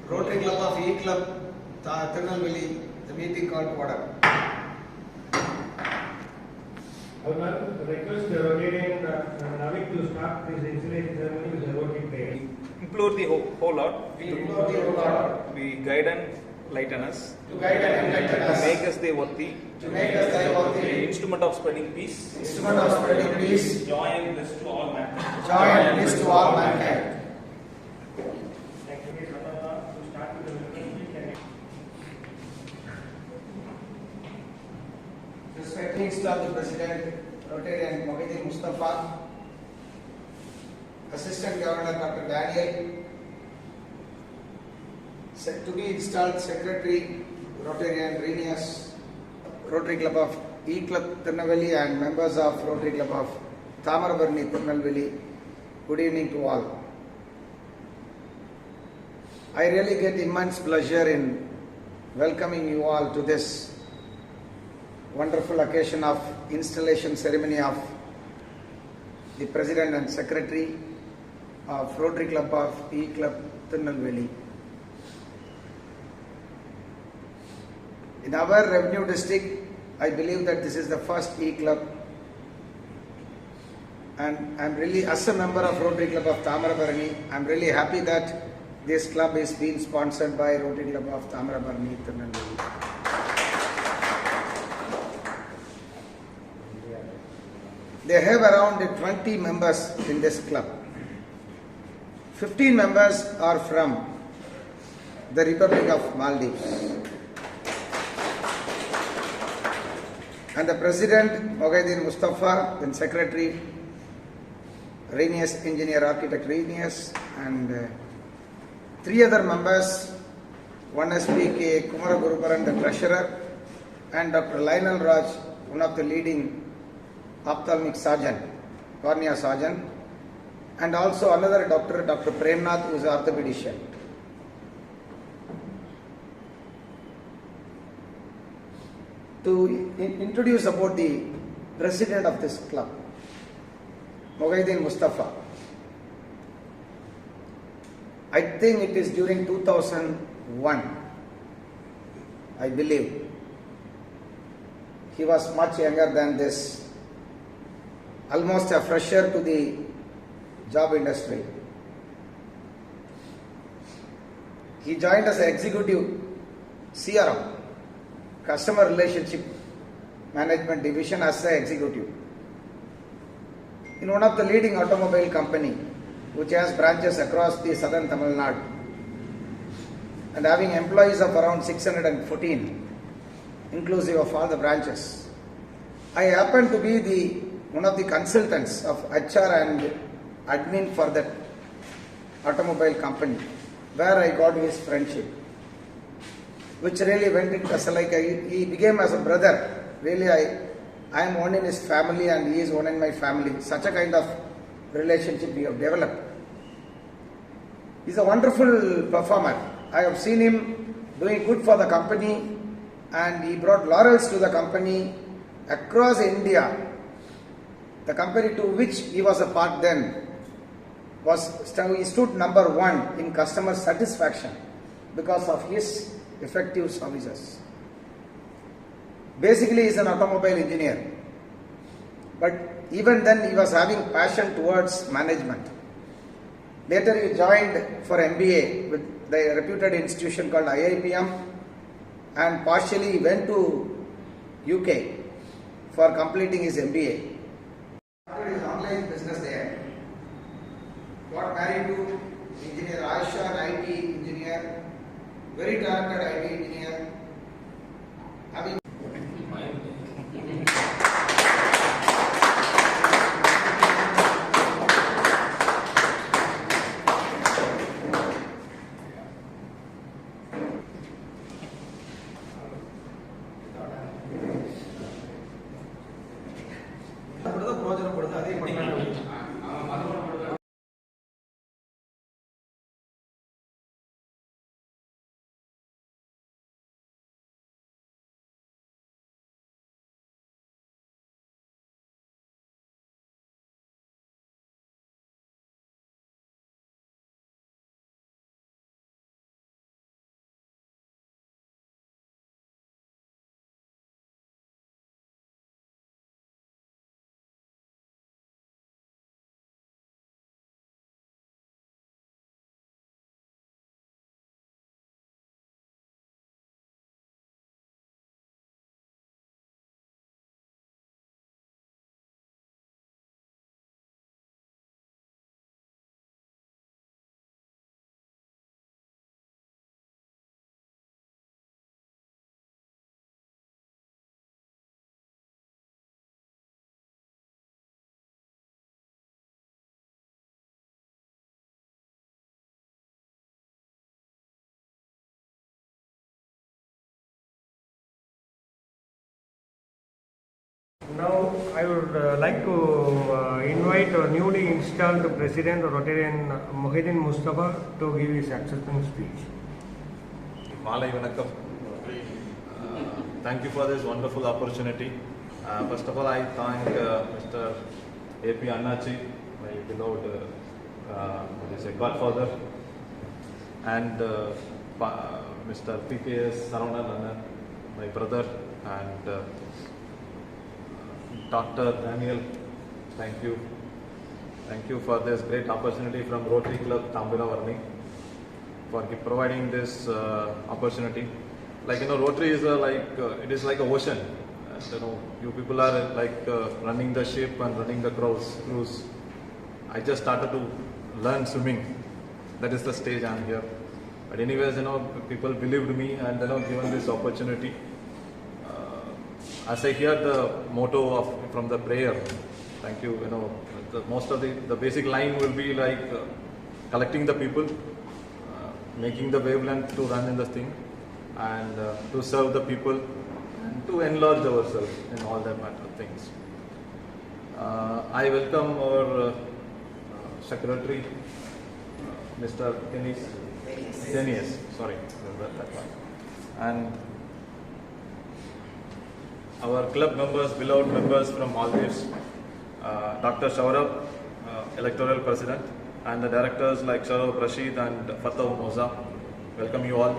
Rotary Club of E Club, Tirunelveli, the meeting called order. I would like to request the Rotarian Navik to start this installation ceremony with the Rotary prayer. Implore the whole Lord We be guide and lighten us, to guide and enlighten to us, make us the worthy, to make us thy worthy, instrument of spreading peace, instrument of spreading peace, joy and bliss to all mankind. joy and bliss to all mankind. Next is to start with the Rotary. Respecting Staff the President, Rotarian Mohideen Mustafa, Assistant Governor Dr. Daniel, to be installed Secretary Rotarian Renius, Rotary Club of E Club Tirunelveli and members of Rotary Club of Tamarabarni Tirunelveli. Good evening to all. I really get immense pleasure in welcoming you all to this wonderful occasion of installation ceremony of the President and Secretary of Rotary Club of E Club Tirunelveli. In our revenue district, I believe that this is the first E Club, and I'm really, as a member of Rotary Club of Tamarabarni, I'm really happy that this club is being sponsored by Rotary Club of Tamarabarni Tirunelveli. They have around 20 members in this club. 15 members are from the Republic of Maldives. And the President, Mohideen Mustafa, then Secretary, Renius, Engineer Architect Renius, and 3 other members, one is P.K. Kumaraguruparan, the Treasurer, and Dr. Lionel Raj, one of the leading ophthalmic surgeon, cornea surgeon, and also another doctor, Dr. Premnath, who is an orthopedician. To introduce about the president of this club, Mohideen Mustafa. I think it is during 2001, I believe. He was much younger than this, almost a fresher to the job industry. He joined as an executive CRM, Customer Relationship Management Division, as an executive in one of the leading automobile company which has branches across the southern Tamil Nadu and having employees of around 614 inclusive of all the branches. I happen to be one of the consultants of HR and admin for that automobile company, where I got his friendship, which really went into as like he became as a brother. Really, I am one in his family and he is one in my family. Such a kind of relationship we have developed. He is a wonderful performer. I have seen him doing good for the company, and he brought laurels to the company across India. The company to which he was a part then he stood number 1 in customer satisfaction because of his effective services. Basically, he is an automobile engineer, but even then he was having passion towards management. Later he joined for MBA with the reputed institution called IIPM, and partially went to UK for completing his MBA. Started his online business there. Got married to engineer Aisha, an IT engineer, very talented IT engineer. Having Now, I would like to invite our newly installed President Rotarian Mohideen Mustafa to give his acceptance speech. Malai Vanakkam. Thank you for this wonderful opportunity. First of all, I thank Mr. A.P. Annachi, my beloved godfather, and Mr. P.K.S. Saravanan, my brother, and Dr. Daniel. Thank you. Thank you for this great opportunity from Rotary Club Tambiravarni for providing this opportunity. Like Rotary is it is like an ocean. You people are running the ship and running the cruise. I just started to learn swimming. That is the stage I am here. But anyways, people believed me and given this opportunity. As I hear the motto from the prayer, thank you. Most of the basic line will be like collecting the people, making the wavelength to run in the thing, and to serve the people, and to enlarge ourselves in all that matter of things. I welcome our secretary, Mr. Dennis. Sorry, that one. And our club members, beloved members from Maldives, Dr. Shaurabh, electoral president, and the directors like Shaurabh Rashid and Fatah Moza. Welcome you all.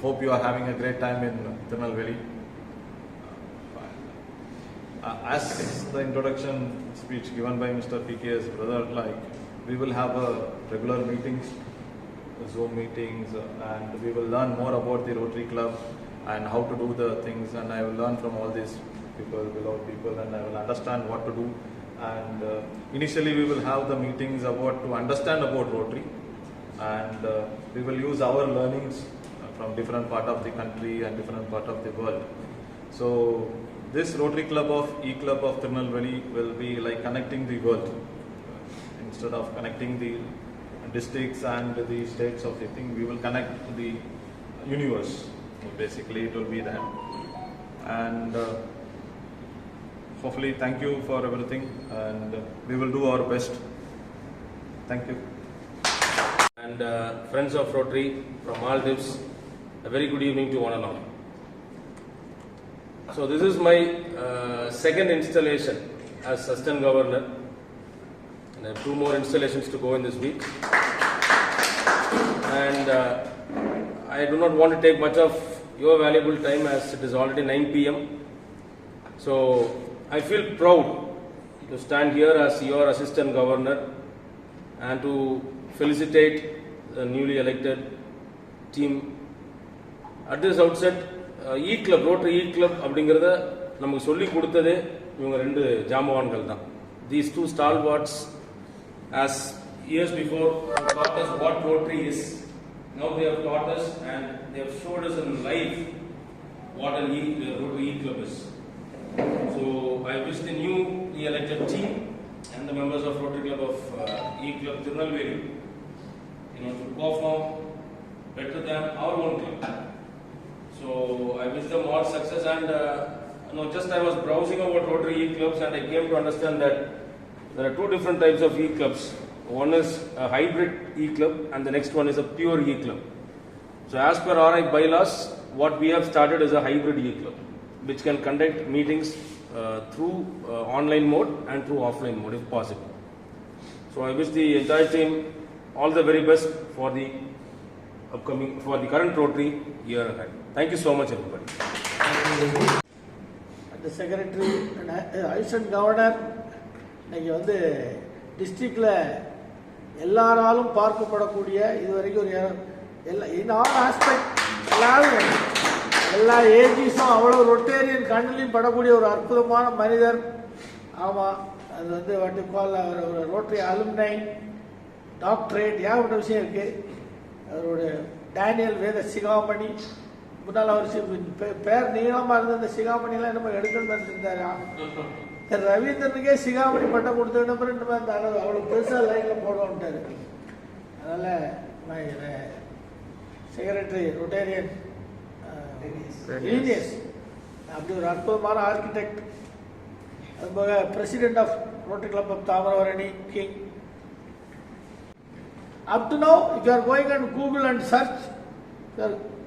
Hope you are having a great time in Tirunelveli. As the introduction speech given by Mr. PK's brother, we will have regular meetings, Zoom meetings, and we will learn more about the Rotary Club and how to do the things, and I will learn from all these people, beloved people, and I will understand what to do. And initially we will have the meetings to understand about Rotary, and we will use our learnings from different part of the country and different part of the world. So this Rotary Club of E-Club of Tirunelveli will be like connecting the world. Instead of connecting the districts and the states of the thing, we will connect the universe. Basically it will be that. And hopefully, thank you for everything, and we will do our best. Thank you. And friends of Rotary from Maldives, a very good evening to one and all. So this is my second installation as Assistant Governor, and I have 2 more installations to go in this week. And I do not want to take much of your valuable time as it is already 9 p.m. So I feel proud to stand here as your Assistant Governor and to felicitate the newly elected team. At this outset, E-Club, Rotary E-Club அப்படிங்கிறத நமக்கு சொல்லி கொடுத்ததே இவங்க 2 ஜாம்பவான்கள் தான். These 2 stalwarts, as years before, taught us what Rotary is. Now they have taught us and they have showed us in life what an Rotary E-Club is. So I wish the newly elected team and the members of Rotary Club of E-Club Tirunelveli to perform better than our own club. So I wish them all success, and just I was browsing about Rotary E-Clubs and I came to understand that there are 2 different types of E-Clubs. One is a hybrid E-Club and the next one is a pure E-Club. So as per RI bylaws, what we have started is a hybrid E-Club, which can conduct meetings through online mode and through offline mode if possible. So I wish the entire team all the very best for the current Rotary year ahead. Thank you so much, everybody. The Secretary and Assistant Governor, இன்னைக்கு டிஸ்ட்ரிக்ட்ல எல்லாராலும் பார்க்கப்படக்கூடிய இதுவரைக்கும் in all aspect எல்லா ஏஜிஸும் அவ்வளோ Rotarian கண்ணிலையும் படக்கூடிய ஒரு அற்புதமான மனிதர். ஆமாம், அது அவர் ஒரு ரோட்டரி அலுமினை, டாக்டரேட், ஏகப்பட்ட விஷயம் இருக்குது. அவரோட டேனியல் வேத சிகாமணி, முன்னால் அவர் பேர் நீளமாக இருந்த இந்த சிகாமணிலாம் நம்ம எடுக்கணும்னு நினச்சிருந்தாரு. ரவீந்திரனுக்கே சிகாமணி பட்டம் கொடுத்த அப்புறம் நம்ம அந்த அளவு அவ்வளோ பெருசாக லைனில் போடுவோம்ட்டாரு. அதனால் செக்ரட்டரி ரொட்டேரியன் லீனியஸ் அப்படி ஒரு அற்புதமான architect. President of Rotary Club of Thamaravarani, King. Up to now, if you are going on Google and search,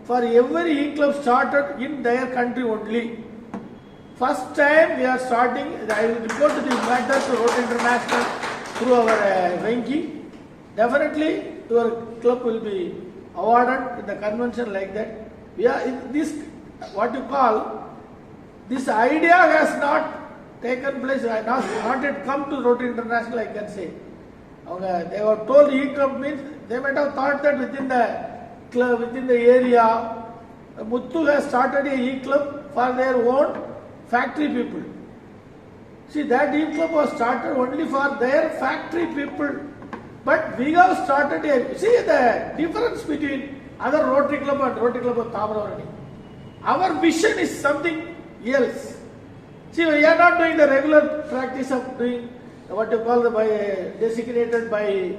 for every e-club started in their country only. First time we are starting, I will report to the matter to Rotary International through our ranking. Definitely your club will be awarded in the convention like that. We are in this, what you call, this idea has not taken place, not yet come to Rotary International, I can say. They were told e-club means, they might have thought that within the club, within the area, Muthu has started a e-club for their own factory people. See, that e-club was started only for their factory people. But we have started a, see the difference between other Rotary Club and Rotary Club of Thamaravarani. Our vision is something else. See, we are not doing the regular practice of doing what you call the designated by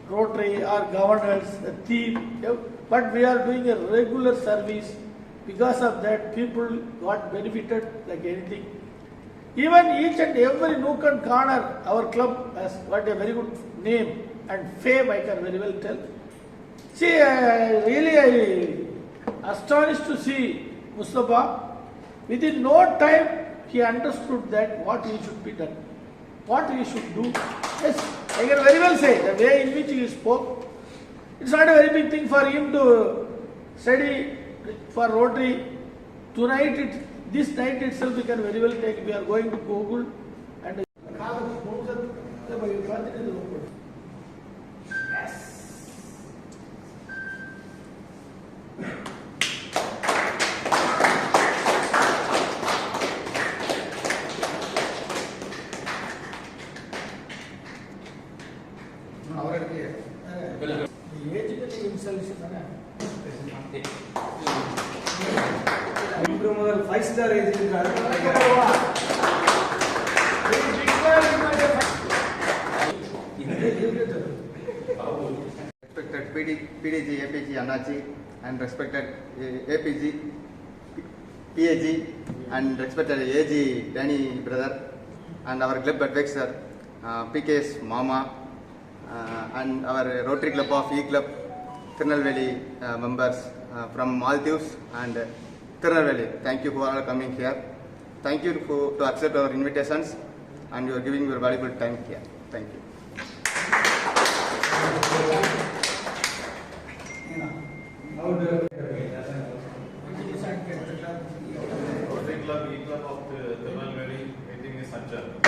Rotary or governors, the theme, but we are doing a regular service. Because of that, people got benefited like anything. Even each and every nook and corner, our club has got a very good name and fame, I can very well tell. See, really astonished to see Mustafa. Within no time, he understood that what he should be done, what he should do. Yes, I can very well say the way in which he spoke. It's not a very big thing for him to study for Rotary. Tonight, this night itself, we can very well take. We are going to Google and. Five star agent. Respected PDG, APG, Anachi, and respected APG, PAG, and respected AG, Danny brother, and our club advisor, PKS Mama, and our Rotary Club of E-Club, Tirunelveli members from Maldives and Tirunelveli. Thank you for all coming here. Thank you to accept our invitations, and you are giving your valuable time here. Thank you. Rotary Club, E-Club of Tirunelveli meeting is adjourned.